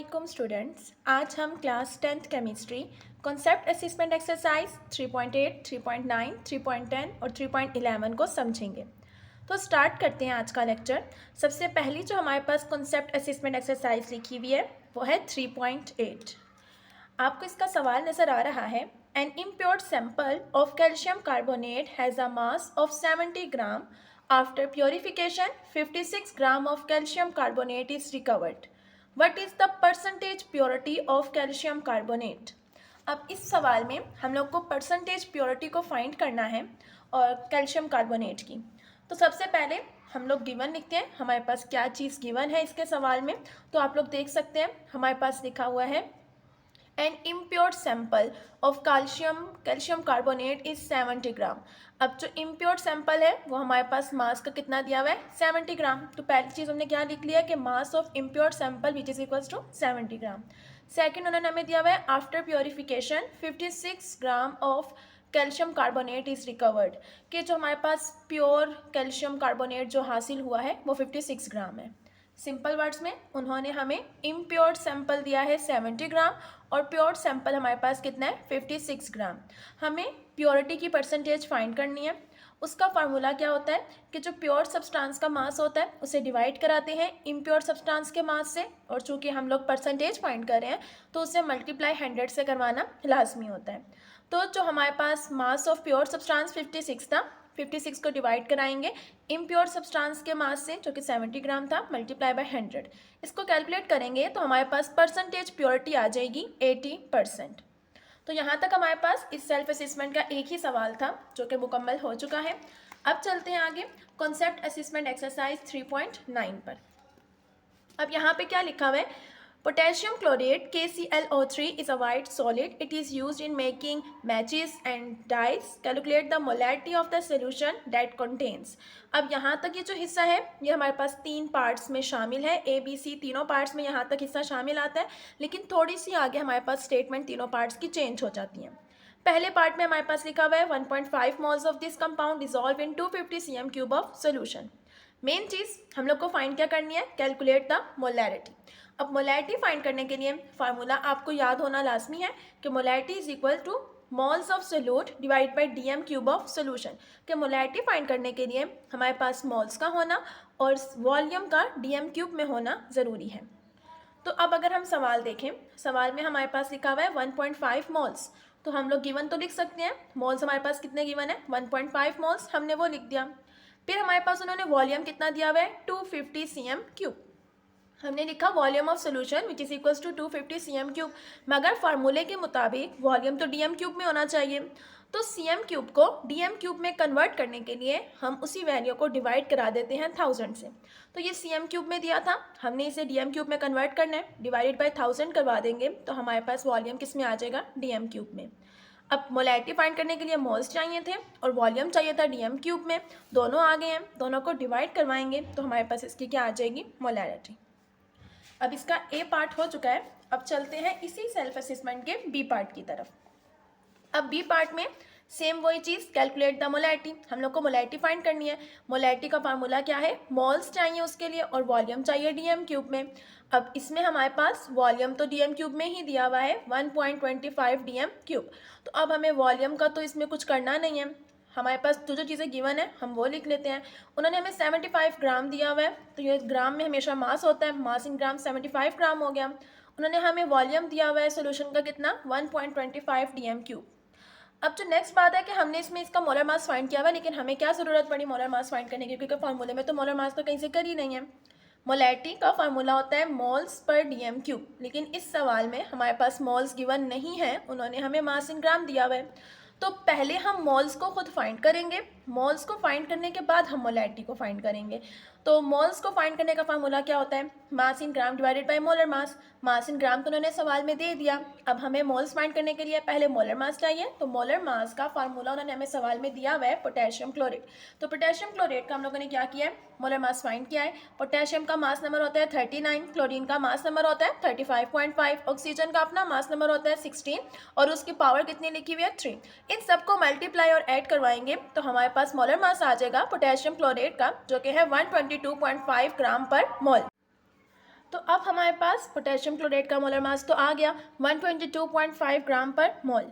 अस्सलामुअलैकुम स्टूडेंट्स। आज हम class 10th chemistry concept assessment exercise 3.8, 3.9, 3.10 और 3.11 को समझेंगे। तो स्टार्ट करते हैं आज का लेक्चर। सबसे पहली जो हमारे पास कॉन्सेप्ट असेसमेंट एक्सरसाइज लिखी हुई है वो है 3.8। आपको इसका सवाल नज़र आ रहा है। An impured sample of calcium carbonate has a mass of 70 gram. After purification 56 gram of calcium carbonate is recovered. What is the percentage purity of calcium carbonate. अब इस सवाल में हम लोग को परसेंटेज प्योरिटी को फाइंड करना है और कैल्शियम कार्बोनेट की। तो सबसे पहले हम लोग गिवन लिखते हैं, हमारे पास क्या चीज़ गिवन है इसके सवाल में। तो आप लोग देख सकते हैं हमारे पास लिखा हुआ है an impured sample of calcium carbonate is 70 gram. अब जो इम्प्योर्ड सैंपल है वो हमारे पास मास का कितना दिया हुआ है 70 ग्राम। तो पहली चीज़ हमने क्या लिख लिया कि mass of impured sample which is equals to 70 gram. Second उन्होंने हमें दिया हुआ है after purification 56 gram of calcium carbonate is recovered, कि जो हमारे पास प्योर कैल्शियम कार्बोनेट जो हासिल हुआ है वो 56 ग्राम है। सिंपल वर्ड्स में उन्होंने हमें इम्प्योर्ड सैंपल दिया है 70 ग्राम और प्योर सैंपल हमारे पास कितना है 56 ग्राम। हमें प्योरिटी की परसेंटेज फाइंड करनी है। उसका फार्मूला क्या होता है कि जो प्योर सब्सटेंस का मास होता है उसे डिवाइड कराते हैं इम्प्योर सब्सटेंस के मास से, और चूँकि हम लोग परसेंटेज फाइंड कर रहे हैं तो उसे मल्टीप्लाई 100 से करवाना लाजमी होता है। तो जो हमारे पास मास ऑफ प्योर सब्सटेंस 56 था, 56 को डिवाइड कराएंगे इम्प्योर सब्सटेंस के मास से जो कि 70 ग्राम था, मल्टीप्लाई बाय 100। इसको कैलकुलेट करेंगे तो हमारे पास परसेंटेज प्योरिटी आ जाएगी 80%। तो यहाँ तक हमारे पास इस सेल्फ असेसमेंट का एक ही सवाल था जो कि मुकम्मल हो चुका है। अब चलते हैं आगे कॉन्सेप्ट असेसमेंट एक्सरसाइज 3.9 पर। अब यहाँ पे क्या लिखा हुआ है, potassium chlorate KClO3 is a white solid. It is used in making matches and dyes. Calculate the molarity of the solution that contains. अब यहाँ तक ये जो हिस्सा है ये हमारे पास 3 पार्ट्स में शामिल है, ABC तीनों पार्ट्स में यहाँ तक हिस्सा शामिल आता है, लेकिन थोड़ी सी आगे हमारे पास स्टेटमेंट तीनों पार्ट्स की चेंज हो जाती हैं। पहले पार्ट में हमारे पास लिखा हुआ है 1.5 moles of this compound dissolve in 250 cm³ of solution. Main चीज़ हम लोग को फाइंड क्या करनी है, कैलकुलेट द मोलैरिटी। अब मोलैरिटी फाइंड करने के लिए फार्मूला आपको याद होना लाजमी है कि molarity is equal two moles of solute divide by DM³ of solution. कि मोलैरिटी फाइंड करने के लिए हमारे पास मोल्स का होना और वॉल्यूम का DM³ में होना ज़रूरी है। तो अब अगर हम सवाल देखें, सवाल में हमारे पास लिखा हुआ है 1.5 मोल्स। तो हम लोग गिवन तो लिख सकते हैं, मोल्स हमारे पास कितने गिवन है 1.5 मोल्स, हमने वो लिख दिया। फिर हमारे पास उन्होंने वॉल्यूम कितना दिया हुआ है 250 cm³। हमने लिखा volume of solution which is equals to 250 cm³, मगर फार्मूले के मुताबिक वॉल्यूम तो DM³ में होना चाहिए। तो cm³ को DM³ में कन्वर्ट करने के लिए हम उसी वैल्यू को डिवाइड करा देते हैं 1000 से। तो ये cm³ में दिया था, हमने इसे DM³ में कन्वर्ट करना है, डिवाइडेड बाई 1000 करवा देंगे तो हमारे पास वॉल्यूम किस में आ जाएगा DM³ में। अब मोलैरिटी फाइंड करने के लिए मोल्स चाहिए थे और वॉल्यूम चाहिए था DM³ में, दोनों आ गए हैं, दोनों को डिवाइड करवाएंगे तो हमारे पास इसकी क्या आ जाएगी मोलैरिटी। अब इसका ए पार्ट हो चुका है, अब चलते हैं इसी सेल्फ असेसमेंट के बी पार्ट की तरफ। अब बी पार्ट में सेम वही चीज़, कैलकुलेट द मोलैरिटी। हम लोग को मोलैरिटी फाइंड करनी है। मोलैरिटी का फार्मूला क्या है, मोल्स चाहिए उसके लिए और वॉल्यूम चाहिए DM³ में। अब इसमें हमारे पास वॉल्यूम तो DM³ में ही दिया हुआ है 1.25 DM³। तो अब हमें वॉल्यूम का तो इसमें कुछ करना नहीं है, हमारे पास जो जो चीज़ें गिवन है हम वो लिख लेते हैं। उन्होंने हमें 75 ग्राम दिया हुआ है, तो ये ग्राम में हमेशा मास होता है, मास इन ग्राम 75 ग्राम हो गया। उन्होंने हमें वॉल्यूम दिया हुआ है सोल्यूशन का कितना 1.25 DM³। अब जो नेक्स्ट बात है कि हमने इसमें इसका मोलर मास फाइंड किया हुआ है, लेकिन हमें क्या ज़रूरत पड़ी मोलर मास फाइंड करने की, क्योंकि फार्मूले में तो मोलर मास तो कहीं से कर ही नहीं है। मोलैरिटी का फार्मूला होता है मोल्स पर DM³, लेकिन इस सवाल में हमारे पास मोल्स गिवन नहीं है, उन्होंने हमें मास इन ग्राम दिया हुआ है। तो पहले हम मोल्स को खुद फाइंड करेंगे, मोल्स को फाइंड करने के बाद हम मोलैरिटी को फाइंड करेंगे। तो मोल्स को फाइंड करने का फार्मूला क्या होता है, mass in gram divided by molar mass. Mass in gram तो उन्होंने सवाल में दे दिया, अब हमें मोल्स फाइंड करने के लिए पहले मोलर मास चाहिए। तो मोलर मास का फार्मूला उन्होंने हमें सवाल में दिया हुआ है पोटेशियम क्लोरेट। तो पोटेशियम क्लोरेट का हम लोगों ने क्या किया है, मोलर मास फाइंड किया है। पोटेशियम का मास नंबर होता है 39, क्लोरीन का मास नंबर होता है 35.5, ऑक्सीजन का अपना मास नंबर होता है 16 और उसकी पावर कितनी लिखी हुई है 3। इन सबको मल्टीप्लाई और ऐड करवाएंगे तो हमारे पास मोलर मास आ जाएगा पोटेशियम क्लोरेट का, जो कि है 122.5 ग्राम पर मोल। तो अब हमारे पास पोटेशियम क्लोराइड का मोलर मास तो आ गया 122.5 ग्राम पर मोल।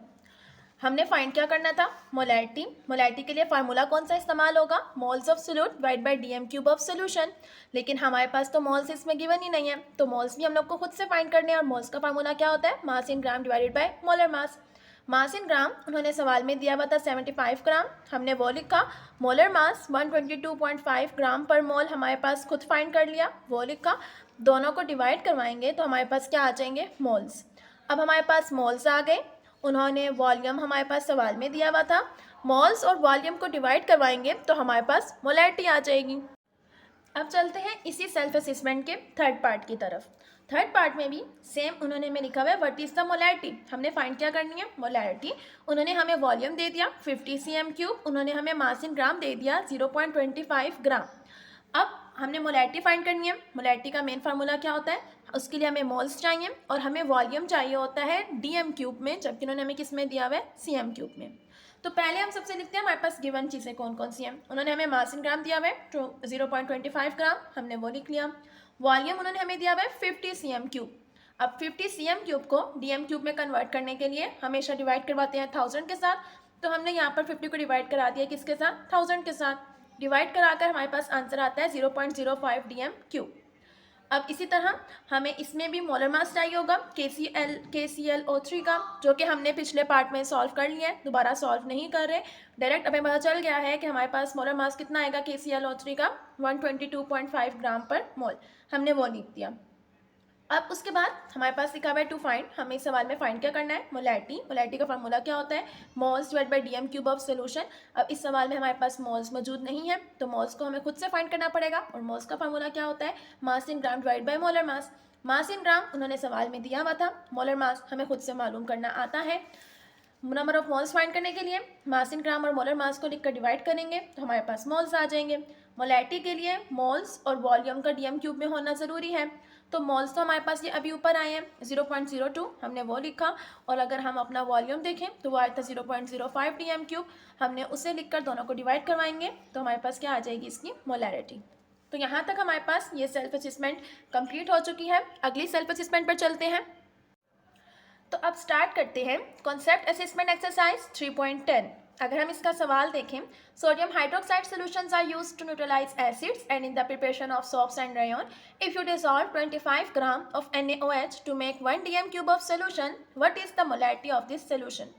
हमने फाइंड क्या करना था, मोलैरिटी। मोलैरिटी के लिए फार्मूला कौन सा इस्तेमाल होगा, moles of solute divide bye DM cube of solution. लेकिन हमारे पास तो मोल्स इसमें गिवन ही नहीं है, तो मोल्स भी हम लोग को खुद से फाइंड करने हैं। और मोल्स का फार्मूला क्या होता है, mass in gram divided by molar mass. Mass in gram उन्होंने सवाल में दिया हुआ था 75 ग्राम, हमने वो लिखा। मोलर मास 122.5 ग्राम पर मोल हमारे पास खुद फाइंड कर लिया, वो लिखा। दोनों को डिवाइड करवाएंगे तो हमारे पास क्या आ जाएंगे, मोल्स। अब हमारे पास मोल्स आ गए। उन्होंने वॉल्यूम हमारे पास सवाल में दिया हुआ था, मोल्स और वॉल्यूम को डिवाइड करवाएंगे तो हमारे पास मोलैरिटी आ जाएगी। अब चलते हैं इसी सेल्फ असेसमेंट के थर्ड पार्ट की तरफ। थर्ड पार्ट में भी सेम उन्होंने में लिखा हुआ है व्हाट इज द मोलैरिटी। हमने फाइंड क्या करनी है, मोलैरिटी। उन्होंने हमें वॉल्यूम दे दिया 50 cm3, उन्होंने हमें मास इन ग्राम दे दिया 0.25 ग्राम। अब हमने मोलैरिटी फाइंड करनी है। मोलैरिटी का मेन फार्मूला क्या होता है, उसके लिए हमें मोल्स चाहिए और हमें वॉल्यूम चाहिए होता है डीएम क्यूब में, जबकि उन्होंने हमें किस में दिया हुआ है, सीएम क्यूब में। तो पहले हम सबसे लिखते हैं हमारे पास गिवन चीज़ें कौन कौन सी हैं। उन्होंने हमें मास इन ग्राम दिया हुआ है 0.25 ग्राम, हमने वो लिख लिया। वॉल्यूम उन्होंने हमें दिया हुआ है 50 cm3। अब 50 cm3 को डीएम क्यूब में कन्वर्ट करने के लिए हमेशा डिवाइड करवाते हैं 1000 के साथ, तो हमने यहाँ पर 50 को डिवाइड करा दिया किसके साथ, 1000 के साथ। डिवाइड कराकर हमारे पास आंसर आता है 0.05 dm3। अब इसी तरह हमें इसमें भी मोलर मास चाहिए होगा KClO3 का, जो कि हमने पिछले पार्ट में सॉल्व कर लिया है, दोबारा सॉल्व नहीं कर रहे। डायरेक्ट हमें पता चल गया है कि हमारे पास मोलर मास कितना आएगा KClO3 का, 122.5 ग्राम पर मोल, हमने वो लिख दिया। अब उसके बाद हमारे पास लिखा हुआ है टू फाइंड, हमें इस सवाल में फाइंड क्या करना है, मोलैरिटी। मोलैरिटी का फार्मूला क्या होता है, moles divide by DM cube of solution. अब इस सवाल में हमारे पास मोल्स मौजूद नहीं है, तो मोल्स को हमें खुद से फाइंड करना पड़ेगा। और मोल्स का फार्मूला क्या होता है, mass in gram divide by molar mass. Mass in gram उन्होंने सवाल में दिया हुआ था, मोलर मास हमें खुद से मालूम करना आता है। नंबर ऑफ मोल्स फाइंड करने के लिए मास इन ग्राम और मोलर मास को लिखकर डिवाइड करेंगे तो हमारे पास मोल्स आ जाएंगे। मोलैरिटी के लिए मोल्स और वॉल्यूम का डीएम क्यूब में होना ज़रूरी है, तो मोल्स तो हमारे पास ये अभी ऊपर आए हैं 0.02, हमने वो लिखा। और अगर हम अपना वॉल्यूम देखें तो वो आया था 0.05 dm3, हमने उसे लिखकर दोनों को डिवाइड करवाएंगे तो हमारे पास क्या आ जाएगी, इसकी मोलैरिटी। तो यहाँ तक हमारे पास ये सेल्फ असेसमेंट कंप्लीट हो चुकी है। अगली सेल्फ असेसमेंट पर चलते हैं। तो अब स्टार्ट करते हैं कॉन्सेप्ट असेसमेंट एक्सरसाइज 3.10। अगर हम इसका सवाल देखें, sodium hydroxide solutions are used to neutralize acids and in the preparation of soaps and rayon if you dissolve 25 gram of NaOH to make 1 dm³ of solution, what is the molarity of this solution.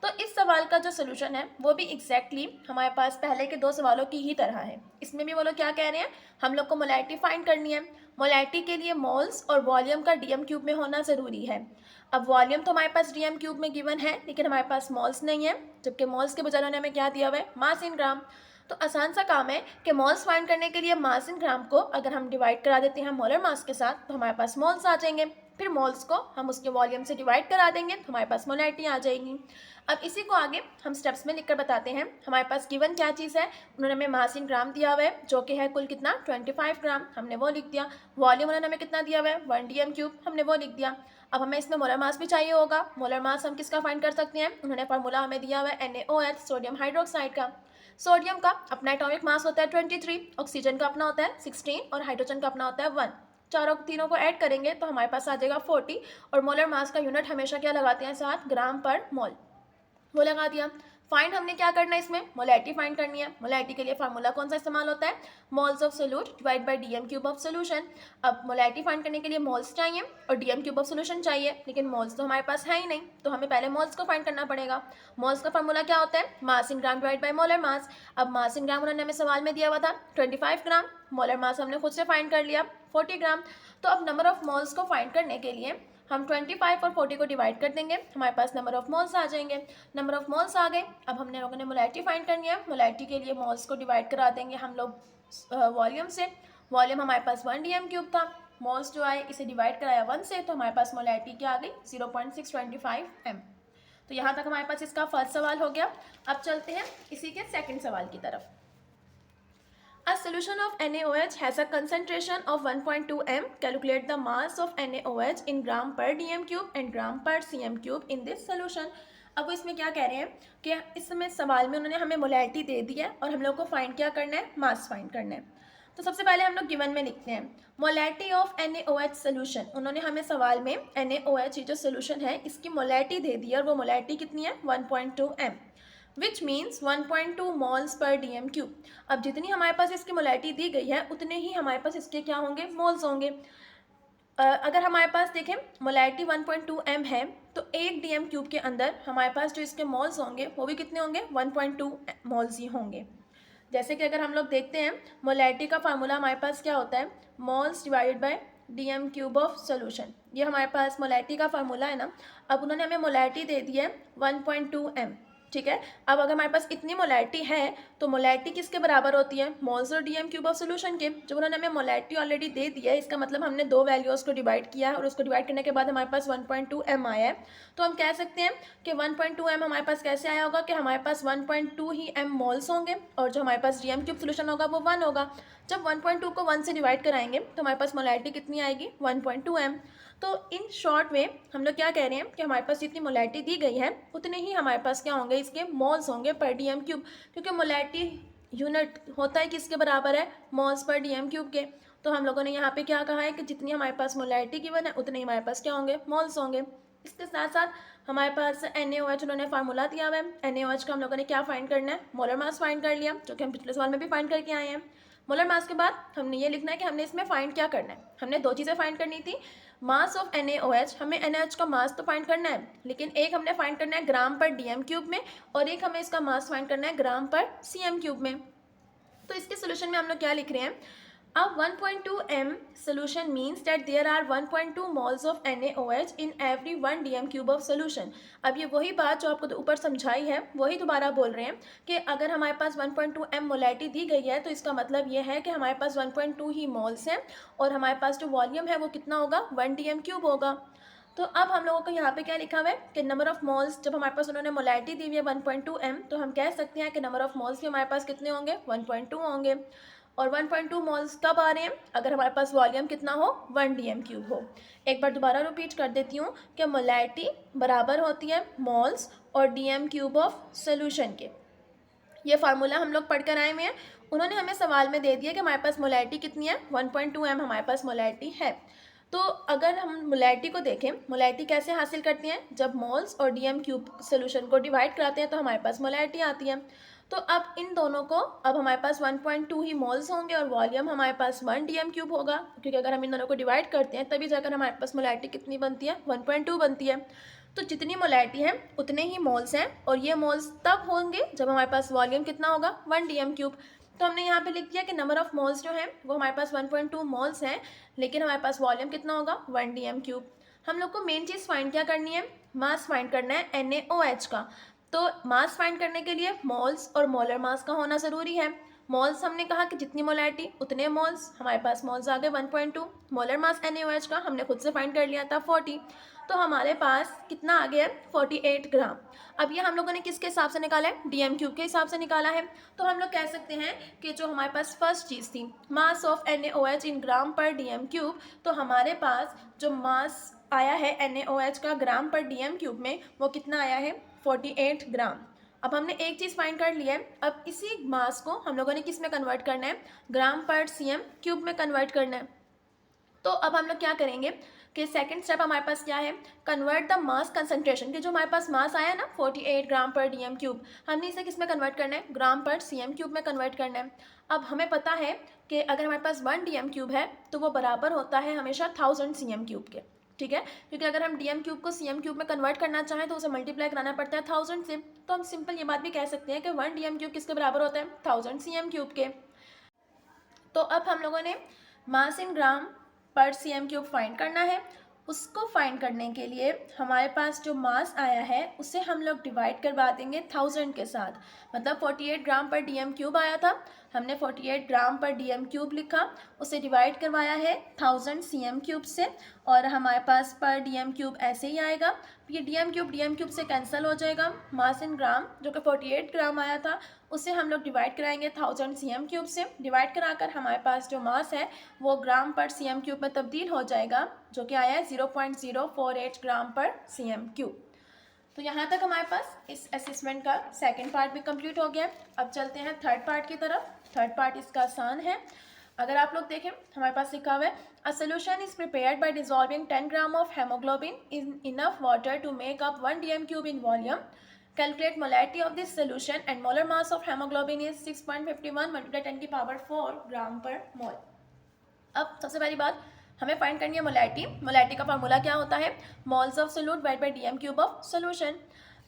तो इस सवाल का जो solution है वो भी exactly हमारे पास पहले के दो सवालों की ही तरह है। इसमें भी वो लोग क्या कह रहे हैं, हम लोग को मोलैरिटी फाइंड करनी है। मोलैरिटी के लिए मोल्स और वॉल्यूम का डीएम क्यूब में होना ज़रूरी है। अब वॉल्यूम तो हमारे पास डीएम क्यूब में गिवन है, लेकिन हमारे पास मोल्स नहीं है, जबकि मोल्स के बजाय उन्होंने हमें क्या दिया हुआ है, मास इन ग्राम। तो आसान सा काम है कि मोल्स फाइंड करने के लिए मास इन ग्राम को अगर हम डिवाइड करा देते हैं मोलर मास के साथ तो हमारे पास मोल्स आ जाएंगे। फिर मोल्स को हम उसके वॉल्यूम से डिवाइड करा देंगे तो हमारे पास मोलैरिटी आ जाएगी। अब इसी को आगे हम स्टेप्स में लिखकर बताते हैं। हमारे पास गिवन क्या चीज़ है, उन्होंने हमें मास इन ग्राम दिया हुआ है जो कि है कुल कितना 25 ग्राम, हमने वो लिख दिया। वॉल्यूम उन्होंने हमें कितना दिया हुआ है 1 dm³, हमने वो लिख दिया। अब हमें इसमें मोलर मास भी चाहिए होगा। मोलर मास हम किसका फाइंड कर सकते हैं, उन्होंने फार्मूला हमें दिया हुआ है NaOH सोडियम हाइड्रोक्साइड का। सोडियम का अपना एटॉमिक मास होता है 23, ऑक्सीजन का अपना होता है 16 और हाइड्रोजन का अपना होता है 1। तीनों को ऐड करेंगे तो हमारे पास आ जाएगा 40। और मोलर मास का यूनिट हमेशा क्या लगाते हैं साथ, ग्राम पर मोल, वो लगा दिया। फाइंड हमने क्या करना है, इसमें मोलैरिटी फाइंड करनी है। मोलैरिटी के लिए फार्मूला कौन सा इस्तेमाल होता है, moles of solute divide by DM of solution. अब मोलैरिटी फाइंड करने के लिए मोल्स चाहिए और डीएम³ ऑफ सोल्यूशन चाहिए, लेकिन मोल्स तो हमारे पास है ही नहीं, तो हमें पहले मोल्स को फाइंड करना पड़ेगा। मोल्स का फार्मूला क्या होता है, mass in gram divide by molar mass. अब मास इन ग्राम उन्होंने हमें सवाल में दिया हुआ था 25 ग्राम, मोलर मास हमने खुद से फाइंड कर लिया 40 ग्राम। तो अब नंबर ऑफ मोल्स को फाइंड करने के लिए हम 25 और 40 को डिवाइड कर देंगे, हमारे पास नंबर ऑफ मोल्स आ जाएंगे। नंबर ऑफ मोल्स आ गए। अब हमने लोगों ने मोलैरिटी फाइंड करनी है। मोलैरिटी के लिए मोल्स को डिवाइड करा देंगे हम लोग वॉल्यूम से। वॉल्यूम हमारे पास 1 dm³ था, मोल्स जो आए इसे डिवाइड कराया 1 से, तो हमारे पास मोलैरिटी क्या आ गई 0.625 m। तो यहाँ तक हमारे पास इसका फर्स्ट सवाल हो गया। अब चलते हैं इसी के सेकेंड सवाल की तरफ। A solution of NaOH has a concentration of 1.2 m. Calculate the mass of NaOH in gram per dm³ and gram per cm³ in this solution. अब वो इसमें क्या कह रहे हैं कि इस समय सवाल में उन्होंने हमें मोलैरिटी दे दी है और हम लोग को फाइंड क्या करना है, मास फाइंड करना है। तो सबसे पहले हम लोग गिवन में लिखते हैं मोलैरिटी ऑफ NaOH सोल्यूशन। उन्होंने हमें सवाल में NaOH ये जो सोल्यूशन है इसकी मोलैरिटी दे दी और वो मोलैरिटी कितनी है 1.2 m, which means 1.2 moles per DM³ अब जितनी हमारे पास इसकी मोलैरिटी दी गई है उतने ही हमारे पास इसके क्या होंगे, मोल्स होंगे। अगर हमारे पास देखें मोलैरिटी 1.2 m है तो एक DM³ के अंदर हमारे पास जो इसके मोल्स होंगे वो भी कितने होंगे, 1.2 मोल्स ही होंगे। जैसे कि अगर हम लोग देखते हैं मोलैरिटी का फार्मूला हमारे पास क्या होता है, moles divided by DM³ of solution. ये हमारे पास मोलैरिटी का फार्मूला है ना। अब उन्होंने हमें मोलैरिटी दे दी है 1.2 m, ठीक है। अब अगर हमारे पास इतनी मोलैरिटी है तो मोलैरिटी किसके बराबर होती है, मोल्स और DM³ ऑफ सोल्यूशन के। जब उन्होंने हमें मोलैरिटी ऑलरेडी दे दी है इसका मतलब हमने दो वैल्यूज़ को डिवाइड किया है और उसको डिवाइड करने के बाद हमारे पास 1.2 m आया है। तो हम कह सकते हैं कि 1.2 m हमारे पास कैसे आया होगा कि हमारे पास 1.2 ही m मोल्स होंगे और जो हमारे पास DM³ सोल्यूशन होगा वो 1 होगा। जब 1.2 को 1 से डिवाइड कराएंगे तो हमारे पास मोलैरिटी कितनी आएगी, 1.2 m। तो इन शॉर्ट में हम लोग क्या कह रहे हैं कि हमारे पास जितनी मोलैरिटी दी गई है उतने ही हमारे पास क्या होंगे, इसके मोल्स होंगे पर DM³, क्योंकि मोलैरिटी यूनिट होता है किसके बराबर है, मोल्स पर DM³ के। तो हम लोगों ने यहाँ पे क्या कहा है कि जितनी हमारे पास मोलैरिटी गिवन है उतने ही हमारे पास क्या होंगे, मोल्स होंगे। इसके साथ साथ हमारे पास NaOH उन्होंने फार्मूला दिया हुआ है। NaOH का हम लोगों ने क्या फाइंड करना है, मोलर मास फाइंड कर लिया, जो कि हम पिछले सवाल में भी फाइंड करके आए हैं। मोलर मास के बाद हमने ये लिखना है कि हमने इसमें फाइंड क्या करना है। हमने दो चीज़ें फाइंड करनी थी, मास ऑफ NaOH, हमें NaOH का मास तो फाइंड करना है लेकिन एक हमने फाइंड करना है ग्राम पर DM³ में और एक हमें इसका मास फाइंड करना है ग्राम पर CM³ में। तो इसके सोल्यूशन में हम लोग क्या लिख रहे हैं, अब 1.2 m solution means that there are 1.2 moles of NaOH in every 1 DM³ of solution। अब ये वही बात जो आपको ऊपर समझाई है वही दोबारा बोल रहे हैं कि अगर हमारे पास 1.2 m मोलैरिटी दी गई है तो इसका मतलब ये है कि हमारे पास 1.2 ही मोल्स हैं और हमारे पास जो वॉल्यूम है वो कितना होगा, 1 DM³ होगा। तो अब हम लोगों को यहाँ पे क्या लिखा हुआ है कि नंबर ऑफ मोल्स, जब हमारे पास उन्होंने मोलैरिटी दी हुई है 1.2 m तो हम कह सकते हैं कि नंबर ऑफ मोल्स भी हमारे पास कितने होंगे, 1.2 होंगे। और 1.2 मोल्स कब आ रहे हैं, अगर हमारे पास वॉल्यूम कितना हो, 1 DM³ हो। एक बार दोबारा रिपीट कर देती हूँ कि मोलैरिटी बराबर होती है मोल्स और DM³ ऑफ सोल्यूशन के। ये फार्मूला हम लोग पढ़ कर आए हुए हैं। उन्होंने हमें सवाल में दे दिया कि हमारे पास मोलैरिटी कितनी है, 1.2 m हमारे पास मोलैरिटी है। तो अगर हम मोलैरिटी को देखें, मोलैरिटी कैसे हासिल करते हैं, जब मोल्स और DM³ सोल्यूशन को डिवाइड कराते हैं तो हमारे पास मोलैरिटी आती है। तो अब इन दोनों को, अब हमारे पास 1.2 ही मोल्स होंगे और वॉल्यूम हमारे पास 1 DM³ होगा, क्योंकि अगर हम इन दोनों को डिवाइड करते हैं तभी जाकर हमारे पास मोलैरिटी कितनी बनती है, 1.2 बनती है। तो जितनी मोलैरिटी है उतने ही मोल्स हैं और ये मोल्स तब होंगे जब हमारे पास वॉल्यूम कितना होगा, 1 DM³। तो हमने यहाँ पे लिख दिया कि नंबर ऑफ मोल्स जो हैं वो हमारे पास 1.2 मोल्स हैं लेकिन हमारे पास वॉल्यूम कितना होगा, 1 DM³। हम लोग को मेन चीज़ फाइंड क्या करनी है, मास फाइंड करना है NaOH का। तो मास फाइंड करने के लिए मोल्स और मोलर मास का होना ज़रूरी है। मोल्स हमने कहा कि जितनी मोलैरिटी उतने मोल्स, हमारे पास मोल्स आ गए 1.2। मोलर मास NaOH का हमने खुद से फाइंड कर लिया था 40, तो हमारे पास कितना आ गया है, 48 ग्राम। अब ये हम लोगों ने किसके हिसाब से निकाला है, DM³ के हिसाब से निकाला है। तो हम लोग कह सकते हैं कि जो हमारे पास फर्स्ट चीज़ थी मास ऑफ NaOH इन ग्राम पर DM³, तो हमारे पास जो मास आया है NaOH का ग्राम पर DM³ में वो कितना आया है, 48 ग्राम। अब हमने एक चीज़ फाइंड कर लिया है, अब इसी मास को हम लोगों ने किस में कन्वर्ट करना है, ग्राम पर CM³ में कन्वर्ट करना है। तो अब हम लोग क्या करेंगे कि सेकंड स्टेप हमारे पास क्या है, कन्वर्ट द मास कंसंट्रेशन, कि जो हमारे पास मास आया ना 48 ग्राम पर DM³, हमने इसे किस में कन्वर्ट करना है, ग्राम पर CM³ में कन्वर्ट करना है। अब हमें पता है कि अगर हमारे पास 1 DM³ है तो वो बराबर होता है हमेशा 1000 CM³ के, ठीक है। क्योंकि अगर हम DM³ को CM³ में कन्वर्ट करना चाहें तो उसे मल्टीप्लाई कराना पड़ता है 1000 से। तो हम सिंपल ये बात भी कह सकते हैं कि 1 DM³ किसके बराबर होता है, 1000 CM³ के। तो अब हम लोगों ने मास इन ग्राम पर CM³ फाइंड करना है। उसको फाइंड करने के लिए हमारे पास जो मास आया है उसे हम लोग डिवाइड करवा देंगे 1000 के साथ। मतलब 48 ग्राम पर DM³ आया था, हमने 48 ग्राम पर DM³ लिखा, उसे डिवाइड करवाया है 1000 CM³ से और हमारे पास पर DM³ ऐसे ही आएगा। ये DM³ से कैंसिल हो जाएगा। मास इन ग्राम जो कि 48 ग्राम आया था उसे हम लोग डिवाइड कराएंगे 1000 CM³ से। डिवाइड कराकर हमारे पास जो मास है वो ग्राम पर CM³ में तब्दील हो जाएगा, जो कि आया है 0.048 ग्राम पर CM³। तो यहाँ तक हमारे पास इस असेसमेंट का सेकंड पार्ट भी कंप्लीट हो गया। अब चलते हैं थर्ड पार्ट की तरफ। थर्ड पार्ट इसका आसान है। अगर आप लोग देखें हमारे पास लिखा हुआ है a solution is prepared by dissolving 10 gram of haemoglobin in enough water to make up 1 DM cube in volume. Calculate molarity of this solution and molar mass of hemoglobin is 6.51 multiplied 10 की power 4 ग्राम पर मोल. अब सबसे पहली बात हमें find करनी है molarity. Molarity का फार्मूला क्या होता है? Moles of solute divide bye DM cube of solution.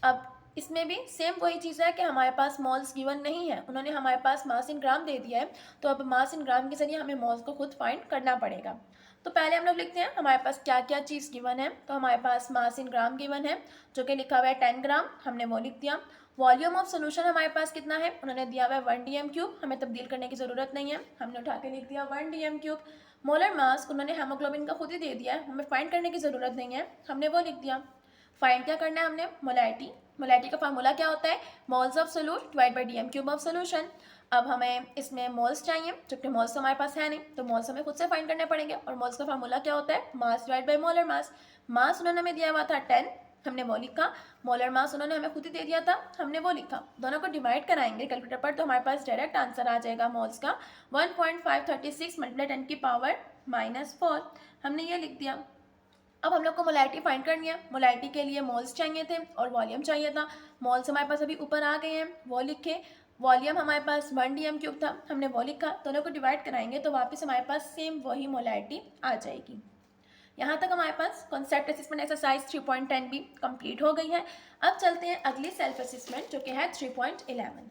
अब इसमें भी सेम वही चीज़ है कि हमारे पास मोल्स गिवन नहीं है, उन्होंने हमारे पास मास इन ग्राम दे दिया है, तो अब मास इन ग्राम के जरिए हमें मोल्स को खुद फाइंड करना पड़ेगा. तो पहले हम लोग लिखते हैं हमारे पास क्या क्या चीज़ गिवन है. तो हमारे पास मास इन ग्राम गिवन है जो कि लिखा हुआ है 10 ग्राम, हमने वो लिख दिया. वॉल्यूम ऑफ सोल्यूशन हमारे पास कितना है? उन्होंने दिया हुआ है 1 डीएम क्यूब, हमें तब्दील करने की ज़रूरत नहीं है, हमने उठा के लिख दिया 1 डीएम क्यूब. मोलर मास उन्होंने हेमोग्लोबिन का खुद ही दे दिया है, हमें फाइंड करने की ज़रूरत नहीं है, हमने वो लिख दिया. फाइंड क्या करना है हमने? मोलैरिटी. मोलैरिटी का फार्मूला क्या होता है? Moles of solute divide bye DM cube of solution. अब हमें इसमें मोल्स चाहिए, जबकि मोल्स हमारे पास है नहीं, तो मोल्स हमें खुद से फाइंड करने पड़ेंगे. और मोल्स का फार्मूला क्या होता है? Mass divide by molar mass. Mass उन्होंने हमें दिया हुआ था 10, हमने वो लिखा. मोलर मास उन्होंने हमें खुद ही दे दिया था, हमने वो लिखा. दोनों को डिवाइड कराएंगे कैलकुलेटर पर तो हमारे पास डायरेक्ट आंसर आ जाएगा मोल्स का 1.536 मल्टीप्लाई 10 की पावर -4. हमने ये लिख दिया. अब हम लोग को मोलैरिटी फाइंड करनी है. मोलैरिटी के लिए मोल्स चाहिए थे और वॉल्यूम चाहिए था. मोल्स हमारे पास अभी ऊपर आ गए हैं, वो लिखे. वॉल्यूम हमारे पास 1 डीएम क्यूब था, हमने वो लिखा. दोनों को डिवाइड कराएंगे तो वापस हमारे पास सेम वही मोलैरिटी आ जाएगी. यहाँ तक हमारे पास कॉन्सेप्ट असेसमेंट एक्सरसाइज 3.10 भी कंप्लीट हो गई है. अब चलते हैं अगली सेल्फ असेसमेंट जो कि है 3.11.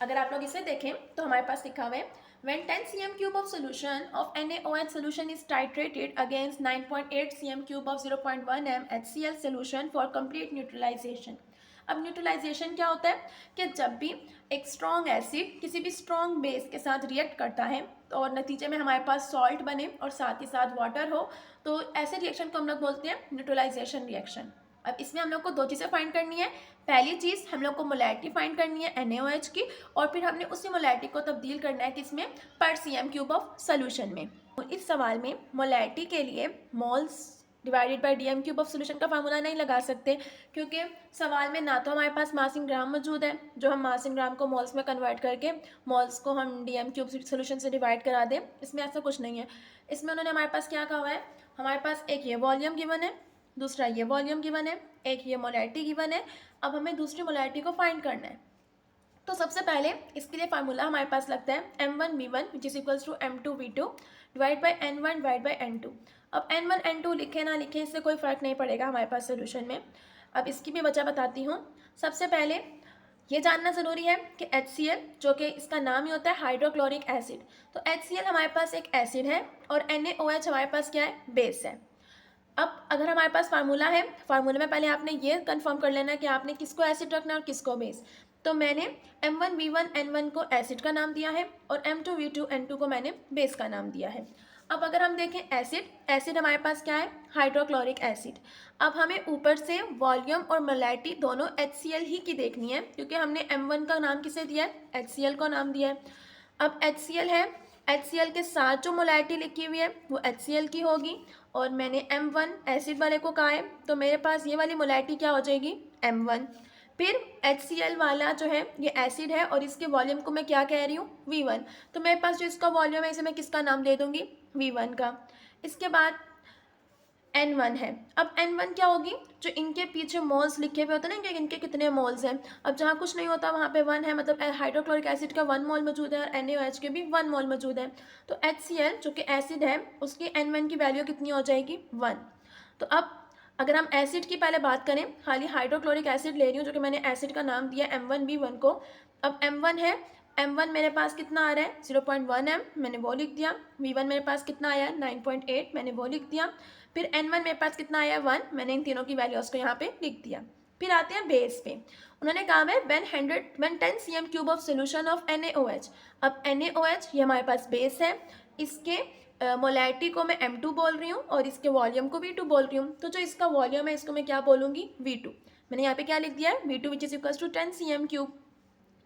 अगर आप लोग इसे देखें तो हमारे पास लिखा हुआ है when 10 cm cube of solution of NaOH solution is titrated against 9.8 cm cube of 0.1 m HCl solution for complete neutralization. अब न्यूट्रलाइजेशन क्या होता है कि जब भी एक स्ट्रॉन्ग एसिड किसी भी स्ट्रॉन्ग बेस के साथ रिएक्ट करता है और नतीजे में हमारे पास सॉल्ट बने और साथ ही साथ वाटर हो, तो ऐसे रिएक्शन को हम लोग बोलते हैं न्यूट्रलाइजेशन रिएक्शन. अब इसमें हम लोग को दो चीज़ें फाइंड करनी है. पहली चीज़ हम लोग को मोलैरिटी फाइंड करनी है NaOH की, और फिर हमने उसी मोलैरिटी को तब्दील करना है किसमें? पर cm क्यूब ऑफ सोल्यूशन में. इस सवाल में मोलैरिटी के लिए moles divided by DM cube of solution का फार्मूला नहीं लगा सकते, क्योंकि सवाल में ना तो हमारे पास मास इन ग्राम मौजूद है जो हम मास इन ग्राम को मोल्स में कन्वर्ट करके मोल्स को हम डीएम क्यूब सोल्यूशन से डिवाइड करा दें. इसमें ऐसा कुछ नहीं है. इसमें उन्होंने हमारे पास क्या कहा है? हमारे पास एक ये वॉल्यूम गिवन है, दूसरा ये वॉल्यूम गिवन है, एक ये मोलैरिटी गिवन है. अब हमें दूसरी मोलैरिटी को फाइंड करना है. तो सबसे पहले इसके लिए फार्मूला हमारे पास लगता है M1V1 which is equals to M2V2 divide by N1 divide by N2. अब N1 N2 लिखे ना लिखे इससे कोई फ़र्क नहीं पड़ेगा हमारे पास सोल्यूशन में. अब इसकी भी वजह बताती हूँ. सबसे पहले ये जानना ज़रूरी है कि HCl जो कि इसका नाम ही होता है हाइड्रोक्लोरिक एसिड, तो HCl हमारे पास एक एसिड है और NaOH हमारे पास क्या है? बेस है. अब अगर हमारे पास फार्मूला है, फार्मूले में पहले आपने ये कंफर्म कर लेना कि आपने किसको एसिड रखना है और किसको बेस. तो मैंने M1V1 N1 को एसिड का नाम दिया है और M2V2 N2 को मैंने बेस का नाम दिया है. अब अगर हम देखें एसिड हमारे पास क्या है? Hydrochloric acid. अब हमें ऊपर से वॉल्यूम और मोलैरिटी दोनों HCl ही की देखनी है, क्योंकि हमने M1 का नाम किसे दिया है? HCl को नाम दिया है. अब HCl है, HCl के साथ जो मोलैरिटी लिखी हुई है वो HCl की होगी, और मैंने M1 एसिड वाले को कहा है, तो मेरे पास ये वाली मोलैरिटी क्या हो जाएगी? M1. फिर HCl वाला जो है ये एसिड है और इसके वॉल्यूम को मैं क्या कह रही हूँ? V1. तो मेरे पास जो इसका वॉल्यूम है इसे मैं किसका नाम दे दूँगी? V1 का. इसके बाद N1 है. अब N1 क्या होगी? जो इनके पीछे मोल्स लिखे हुए होते हैं ना कि इनके कितने मोल्स हैं. अब जहाँ कुछ नहीं होता वहाँ पे 1 है, मतलब हाइड्रोक्लोरिक एसिड का 1 मोल मौजूद है और NaOH के भी 1 मोल मौजूद है. तो HCl जो कि एसिड है उसकी N1 की वैल्यू कितनी हो जाएगी? 1. तो अब अगर हम एसिड की पहले बात करें, खाली हाइड्रोक्लोरिक एसिड ले रही हूँ जो कि मैंने एसिड का नाम दिया M1V1 को. अब M1 है, M1 मेरे पास कितना आ रहा है? 0.1 m, मैंने वो लिख दिया. V1 मेरे पास कितना आया? 9.8, मैंने वो लिख दिया. फिर N1 मेरे पास कितना आया? 1, मैंने इन तीनों की वैल्यूज़ को यहाँ पे लिख दिया. फिर आते हैं बेस पे. उन्होंने कहा है when 10 cm cube of solution of NaOH. अब NaOH ये हमारे पास बेस है, इसके मोलैरिटी को मैं M2 बोल रही हूँ और इसके वॉल्यूम को V2 बोल रही हूँ. तो जो इसका वॉल्यूम है इसको मैं क्या बोलूँगी? V2. मैंने यहाँ पे क्या लिख दिया है? V2 which is equals to 10 cm cube.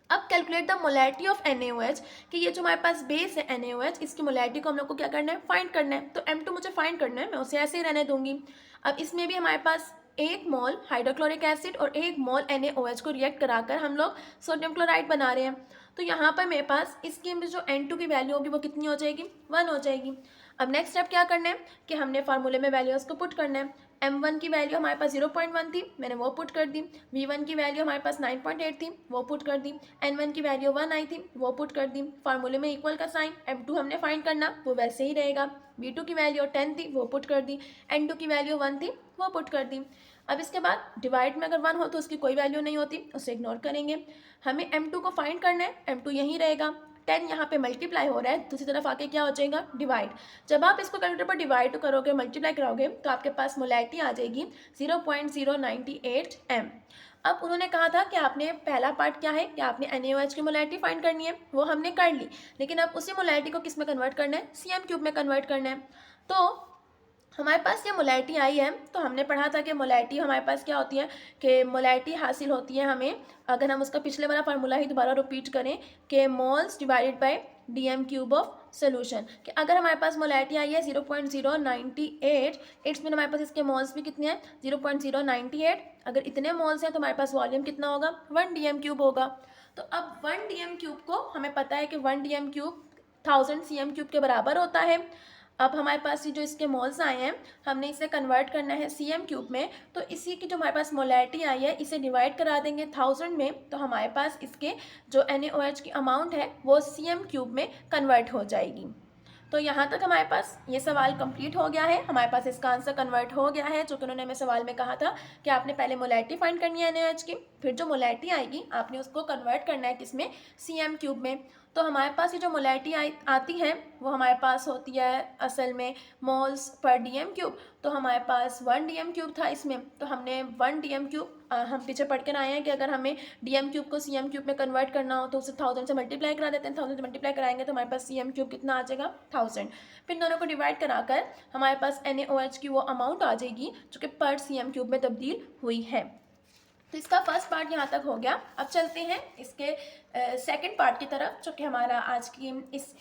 अब calculate the molarity of NaOH, कि ये जो हमारे पास बेस है NaOH इसकी मोलैरिटी को हम लोग को क्या करना है? फाइंड करना है. तो M2 मुझे फाइंड करना है, मैं उसे ऐसे ही रहने दूंगी. अब इसमें भी हमारे पास 1 मोल हाइड्रोक्लोरिक एसिड और 1 मोल NaOH को रिएक्ट कराकर हम लोग सोडियम क्लोराइड बना रहे हैं। तो यहाँ पर मेरे पास इसकी जो N2 की वैल्यू होगी वो कितनी हो जाएगी, 1 हो जाएगी। अब नेक्स्ट स्टेप क्या करना है कि हमने फार्मूले में वैल्यूज़ को पुट करना है। M1 की वैल्यू हमारे पास 0.1 थी, मैंने वो पुट कर दी। V1 की वैल्यू हमारे पास 9.8 थी, वो पुट कर दी। N1 की वैल्यू 1 आई थी, वो पुट कर दी। फार्मूले में इक्वल का साइन, M2 हमने फाइंड करना, वो वैसे ही रहेगा। V2 की वैल्यू 10 थी, वो पुट कर दी। N2 की वैल्यू 1 थी, वो पुट कर दी। अब इसके बाद डिवाइड में अगर 1 हो तो उसकी कोई वैल्यू नहीं होती, उसे इग्नोर करेंगे। हमें M2 को फाइंड करना है, M2 यहीं रहेगा। 10 यहाँ पे मल्टीप्लाई हो रहा है, दूसरी तरफ आके क्या हो जाएगा, डिवाइड। जब आप इसको कैलकुलेटर पर डिवाइड करोगे, मल्टीप्लाई करोगे, तो आपके पास मोलैरिटी आ जाएगी 0.098 m। अब उन्होंने कहा था कि आपने पहला पार्ट क्या है कि आपने NaOH की मोलैरिटी फाइंड करनी है, वो हमने कर ली। लेकिन अब उसी मोलैरिटी को किस में कन्वर्ट करना है, Cm³ में कन्वर्ट करना है। तो हमारे पास ये मोलैरिटी आई है, तो हमने पढ़ा था कि मोलैरिटी हमारे पास क्या होती है कि मोलैरिटी हासिल होती है हमें, अगर हम उसका पिछले वाला फार्मूला ही दोबारा रिपीट करें कि moles divided by DM³ of solution, कि अगर हमारे पास मोलैरिटी आई है 0.098, इट्स मीन हमारे पास इसके मोल्स भी कितने हैं, 0.098। अगर इतने मोल्स हैं तो हमारे पास वॉल्यूम कितना होगा, 1 DM³ होगा। तो अब 1 DM³ को हमें पता है कि 1 DM³ 1000 Cm³ के बराबर होता है। अब हमारे पास ये जो इसके मोल्स आए हैं, हमने इसे कन्वर्ट करना है Cm³ में, तो इसी की जो हमारे पास मोलैरिटी आई है इसे डिवाइड करा देंगे 1000 में, तो हमारे पास इसके जो NaOH की अमाउंट है वो Cm³ में कन्वर्ट हो जाएगी। तो यहाँ तक हमारे पास ये सवाल कंप्लीट हो गया है, हमारे पास इसका आंसर कन्वर्ट हो गया है, जो कि उन्होंने हमें सवाल में कहा था कि आपने पहले मोलैरिटी फाइंड करनी है NaOH की, फिर जो मोलैरिटी आएगी आपने उसको कन्वर्ट करना है किसमें, Cm³ में। तो हमारे पास ये जो मोलैरिटी आती है वो हमारे पास होती है असल में मोल्स पर DM³। तो हमारे पास 1 DM³ था इसमें, तो हमने 1 DM³ हम पीछे पढ़ कर आए हैं कि अगर हमें DM³ को Cm³ में कन्वर्ट करना हो तो उसे 1000 से मल्टीप्लाई करा देते हैं। 1000 से मल्टीप्लाई कराएंगे तो हमारे पास Cm³ कितना आ जाएगा, 1000। फिर दोनों को डिवाइड कराकर हमारे पास NaOH की वो अमाउंट आ जाएगी जो कि पर Cm³ में तब्दील हुई है। तो इसका फर्स्ट पार्ट यहाँ तक हो गया। अब चलते हैं इसके सेकंड पार्ट की तरफ, जो कि हमारा आज की इस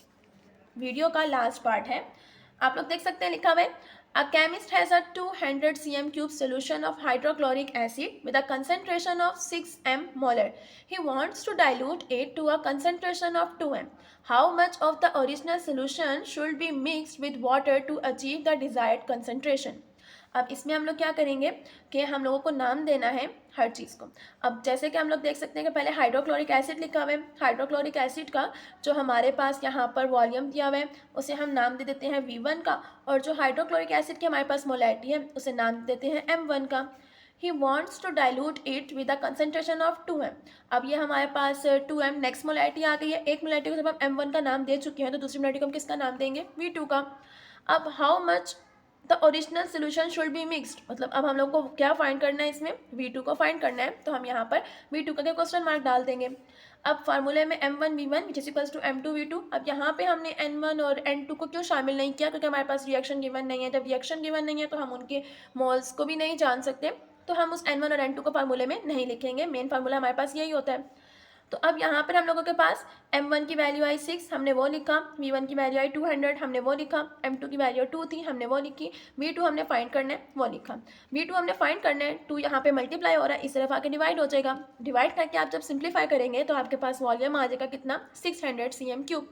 वीडियो का लास्ट पार्ट है। आप लोग देख सकते हैं लिखा हुआ है, a chemist has a 200 Cm³ solution of hydrochloric acid with a concentration of 6 m molar. He wants to dilute it to a concentration of 2 m. How much of the original solution should be mixed with water to achieve the desired concentration? अब इसमें हम लोग क्या करेंगे कि हम लोगों को नाम देना है हर चीज़ को। अब जैसे कि हम लोग देख सकते हैं कि पहले हाइड्रोक्लोरिक एसिड लिखा हुआ है, हाइड्रोक्लोरिक एसिड का जो हमारे पास यहाँ पर वॉल्यूम दिया हुआ है उसे हम नाम दे देते हैं V1 का, और जो हाइड्रोक्लोरिक एसिड की हमारे पास मोलैरिटी है उसे नाम दे देते हैं M1 का। He wants to dilute it with a concentration of 2 m। अब ये हमारे पास 2 m नेक्स्ट मोलैरिटी आ गई है। एक मोलैरिटी को जब हम M1 का नाम दे चुके हैं तो दूसरी मोलैरिटी को हम किसका नाम देंगे, V2 का। अब how much the original solution should be mixed, मतलब अब हम लोग को क्या फाइंड करना है, इसमें V2 को फाइंड करना है, तो हम यहाँ पर V2 का क्वेश्चन मार्क डाल देंगे। अब फार्मूले में M1V1 which is equals to M2V2। अब यहाँ पे हमने N1 और N2 को क्यों शामिल नहीं किया, क्योंकि हमारे पास रिएक्शन गिवन नहीं है। जब रिएक्शन गिवन नहीं है तो हम उनके मोल्स को भी नहीं जान सकते, तो हम उस N1 और N2 को फार्मूले में नहीं लिखेंगे। मेन फार्मूला हमारे पास यही होता है। तो अब यहाँ पर हम लोगों के पास M1 की वैल्यू आई 6, हमने वो लिखा। V1 की वैल्यू आई 200, हमने वो लिखा। M2 की वैल्यू 2 थी, हमने वो लिखी। V2 हमने फाइंड करना है, वो लिखा। V2 हमने फाइंड करना है, 2 यहाँ पे मल्टीप्लाई हो रहा है, इस तरफ आके डिवाइड हो जाएगा। डिवाइड करके आप जब सिंप्लीफाई करेंगे तो आपके पास वॉल्यूम आ जाएगा कितना, 600 Cm³।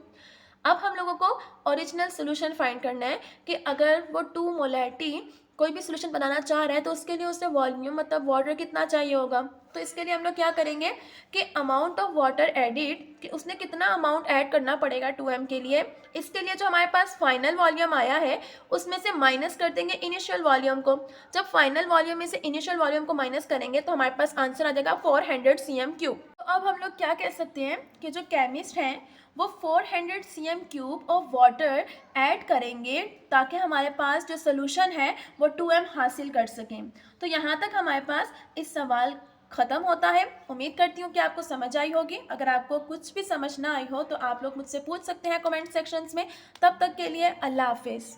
अब हम लोगों को ओरिजिनल सोल्यूशन फाइंड करना है कि अगर वो 2 मोलैरिटी कोई भी सोल्यूशन बनाना चाह रहा है तो उसके लिए उसे वॉल्यूम मतलब वाटर कितना चाहिए होगा। तो इसके लिए हम लोग क्या करेंगे कि अमाउंट ऑफ वाटर एडिड, कि उसने कितना अमाउंट ऐड करना पड़ेगा 2 m के लिए। इसके लिए जो हमारे पास फाइनल वॉल्यूम आया है उसमें से माइनस कर देंगे इनिशियल वॉल्यूम को। जब फाइनल वॉल्यूम में से इनिशियल वॉल्यूम को माइनस करेंगे तो हमारे पास आंसर आ जाएगा 400 Cm³। तो अब हम लोग क्या कह सकते हैं कि जो केमिस्ट हैं वो 400 Cm³ ऑफ वाटर ऐड करेंगे ताकि हमारे पास जो सोल्यूशन है वो 2 m हासिल कर सकें। तो यहाँ तक हमारे पास इस सवाल ख़त्म होता है। उम्मीद करती हूँ कि आपको समझ आई होगी। अगर आपको कुछ भी समझ ना आई हो तो आप लोग मुझसे पूछ सकते हैं कमेंट सेक्शंस में। तब तक के लिए अल्लाह हाफिज़।